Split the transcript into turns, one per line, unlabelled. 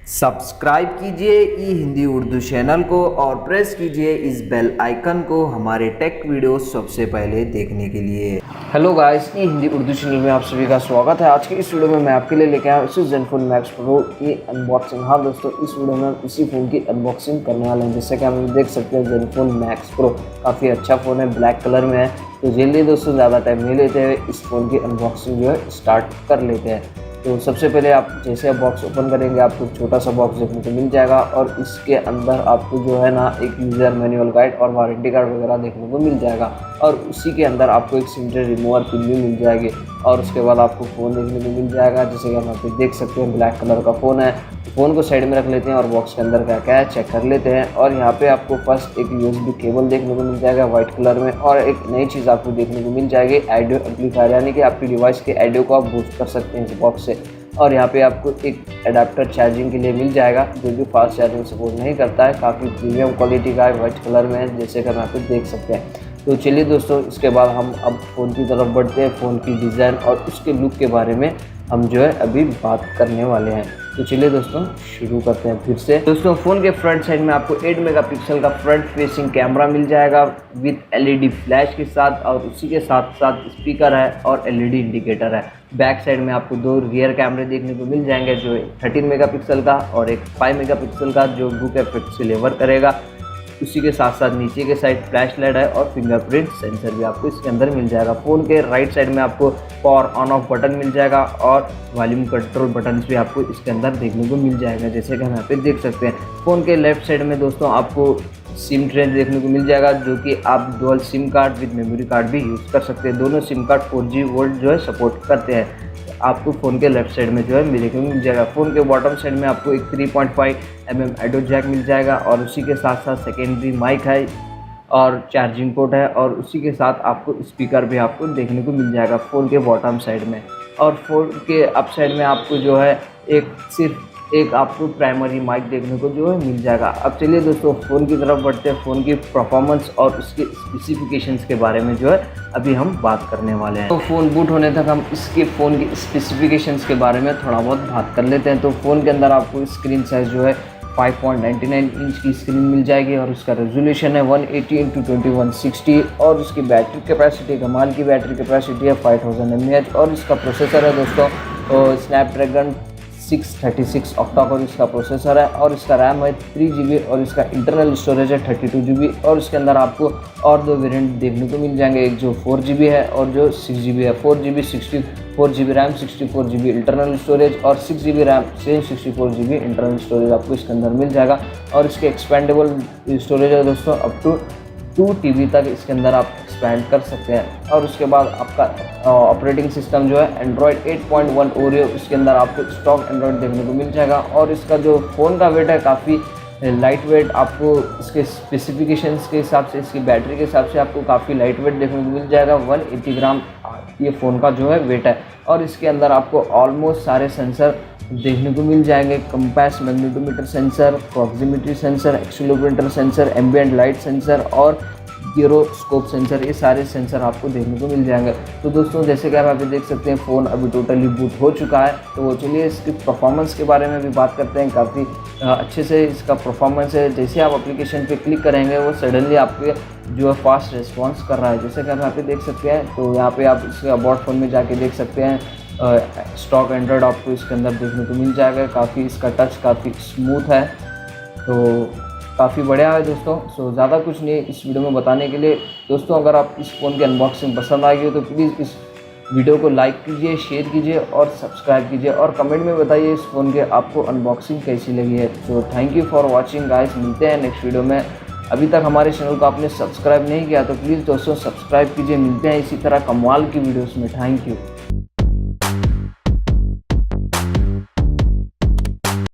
Subscribe कीजिए ई Hindi Urdu channel को और प्रेस कीजिए इस बेल आइकन को हमारे टेक वीडियो सबसे पहले देखने के लिए। हेलो गाइस, ई हिंदी उर्दू चैनल में आप सभी का स्वागत है। आज की इस वीडियो में मैं आपके लिए लेके आया Asus Zenfone Max Pro की अनबॉक्सिंग। हाँ दोस्तों, इस वीडियो में हम इसी फ़ोन की अनबॉक्सिंग करने वाले हैं। जैसे कि हम देख सकते हैं Zenfone Max Pro काफ़ी अच्छा फ़ोन है, ब्लैक कलर में है। तो जल्दी दोस्तों ज़्यादा टाइम नहीं लेते हुए इस फ़ोन की अनबॉक्सिंग जो है स्टार्ट कर लेते हैं। तो सबसे पहले आप जैसे बॉक्स ओपन करेंगे आपको छोटा सा बॉक्स देखने को मिल जाएगा और इसके अंदर आपको जो है ना एक यूज़र मैनुअल गाइड और वारंटी कार्ड वगैरह देखने को मिल जाएगा और उसी के अंदर आपको एक सिम ट्रे रिमूवर पिन भी मिल जाएगी और उसके बाद आपको फ़ोन देखने को मिल जाएगा। जैसे कि हम यहाँ पे देख सकते हैं ब्लैक कलर का फ़ोन है। फ़ोन को साइड में रख लेते हैं और बॉक्स के अंदर क्या क्या है चेक कर लेते हैं। और यहाँ पे आपको फर्स्ट एक USB केबल देखने को मिल जाएगा वाइट कलर में और एक नई चीज़ आपको देखने को मिल जाएगी ऑडियो एम्पलीफायर, यानी कि आपकी डिवाइस के ऑडियो को आप बूस्ट कर सकते हैं इस बॉक्स से। और यहाँ पे आपको एक एडाप्टर चार्जिंग के लिए मिल जाएगा जो भी फास्ट चार्जिंग सपोर्ट नहीं करता है। काफ़ी प्रीमियम क्वालिटी का है, वाइट कलर में है जैसे कि हम यहाँ पे देख सकते हैं। तो चलिए दोस्तों, इसके बाद हम अब फ़ोन की तरफ बढ़ते हैं। फ़ोन की डिज़ाइन और उसके लुक के बारे में हम जो है अभी बात करने वाले हैं। तो चलिए दोस्तों शुरू करते हैं फिर से। दोस्तों फ़ोन के फ्रंट साइड में आपको 8 मेगापिक्सल का फ्रंट फेसिंग कैमरा मिल जाएगा विद LED फ्लैश के साथ और उसी के साथ साथ स्पीकर है और LED इंडिकेटर है। बैक साइड में आपको 2 रियर कैमरे देखने को मिल जाएंगे, जो 13 मेगापिक्सल का और एक 5 मेगापिक्सल का जो बुक इफेक्ट डिलीवर करेगा। उसी के साथ साथ नीचे के साइड फ्लैश लाइट है और फिंगरप्रिंट सेंसर भी आपको इसके अंदर मिल जाएगा। फ़ोन के राइट साइड में आपको पावर ऑन ऑफ बटन मिल जाएगा और वॉल्यूम कंट्रोल बटन भी आपको इसके अंदर देखने को मिल जाएगा जैसे कि हम यहाँ पे देख सकते हैं। फ़ोन के लेफ्ट साइड में दोस्तों आपको सिम ट्रे देखने को मिल जाएगा, जो कि आप dual SIM card with memory card भी यूज़ कर सकते हैं। दोनों सिम कार्ड 4G वोल्ट जो है सपोर्ट करते हैं। आपको फ़ोन के लेफ्ट साइड में जो है देखने को मिल जाएगा। फ़ोन के बॉटम साइड में आपको एक 3.5 mm ऑडियो जैक मिल जाएगा और उसी के साथ साथ सेकेंडरी माइक है और चार्जिंग पोर्ट है और उसी के साथ आपको स्पीकर भी आपको देखने को मिल जाएगा फ़ोन के बॉटम साइड में। और फ़ोन के अप साइड में आपको जो है सिर्फ एक आपको प्राइमरी माइक देखने को जो है मिल जाएगा। अब चलिए दोस्तों फ़ोन की तरफ बढ़ते हैं। फ़ोन की परफॉर्मेंस और उसके स्पेसिफिकेशंस के बारे में जो है अभी हम बात करने वाले हैं। तो फ़ोन बूट होने तक हम इसके फ़ोन की स्पेसिफिकेशंस के बारे में थोड़ा बहुत बात कर लेते हैं। तो फ़ोन के अंदर आपको स्क्रीन साइज़ जो है 5.99 इंच की स्क्रीन मिल जाएगी और उसका रेजोल्यूशन है 180x2160 और उसकी बैटरी कैपेसिटी, कमाल की बैटरी कैपेसिटी है 5000 mAh और इसका प्रोसेसर है दोस्तों स्नैपड्रैगन 636 ऑक्टा कोर इसका प्रोसेसर है और इसका रैम है 3GB और इसका इंटरनल स्टोरेज है 32GB और इसके अंदर आपको और 2 वेरिएंट देखने को मिल जाएंगे, एक जो 4GB है और जो 6GB है। 4GB 64GB RAM, 64GB internal storage और 6GB RAM same 64GB internal storage आपको इसके अंदर मिल जाएगा और इसके एक्सपेंडेबल स्टोरेज है दोस्तों अप टू 2 TB तक इसके अंदर आप एक्सपैंड कर सकते हैं। और उसके बाद आपका ऑपरेटिंग सिस्टम जो है एंड्रॉयड 8.1 ओरियो, इसके अंदर आपको स्टॉक एंड्रॉयड देखने को मिल जाएगा और इसका जो फ़ोन का वेट है काफ़ी लाइट वेट, आपको इसके स्पेसिफिकेशंस के हिसाब से, इसकी बैटरी के हिसाब से आपको काफ़ी लाइट वेट देखने को मिल जाएगा। 180 ग्राम ये फ़ोन का जो है वेट है और इसके अंदर आपको ऑलमोस्ट सारे सेंसर देखने को मिल जाएंगे। Compass magnetometer sensor, proximity sensor, accelerometer sensor, ambient light sensor और गिरोस्कोप सेंसर, ये सारे सेंसर आपको देखने को मिल जाएंगे। तो दोस्तों जैसे कि आप यहाँ पे देख सकते हैं फ़ोन अभी टोटली बूट हो चुका है। तो चलिए इसकी परफॉर्मेंस के बारे में भी बात करते हैं। काफ़ी अच्छे से इसका परफॉर्मेंस है। जैसे आप एप्लीकेशन पे क्लिक करेंगे वो सडनली आपके जो है फास्ट रिस्पॉन्स कर रहा है जैसे कि आप यहाँ पे देख सकते हैं। तो यहाँ पे आप इसके अबाउट फ़ोन में जाके देख सकते हैं स्टॉक एंड्रॉयड आपको इसके अंदर देखने को मिल जाएगा। काफ़ी इसका टच काफ़ी स्मूथ है, तो काफ़ी बढ़िया है दोस्तों। सो ज़्यादा कुछ नहीं इस वीडियो में बताने के लिए। दोस्तों अगर आप इस फ़ोन की अनबॉक्सिंग पसंद आई हो तो प्लीज़ इस वीडियो को लाइक कीजिए, शेयर कीजिए और सब्सक्राइब कीजिए और कमेंट में बताइए इस फ़ोन के आपको अनबॉक्सिंग कैसी लगी है। So thank you for watching guys, मिलते हैं नेक्स्ट वीडियो में। अभी तक हमारे चैनल को आपने सब्सक्राइब नहीं किया तो प्लीज़ दोस्तों सब्सक्राइब कीजिए। मिलते हैं इसी तरह कमाल की वीडियोज़ में। Thank you.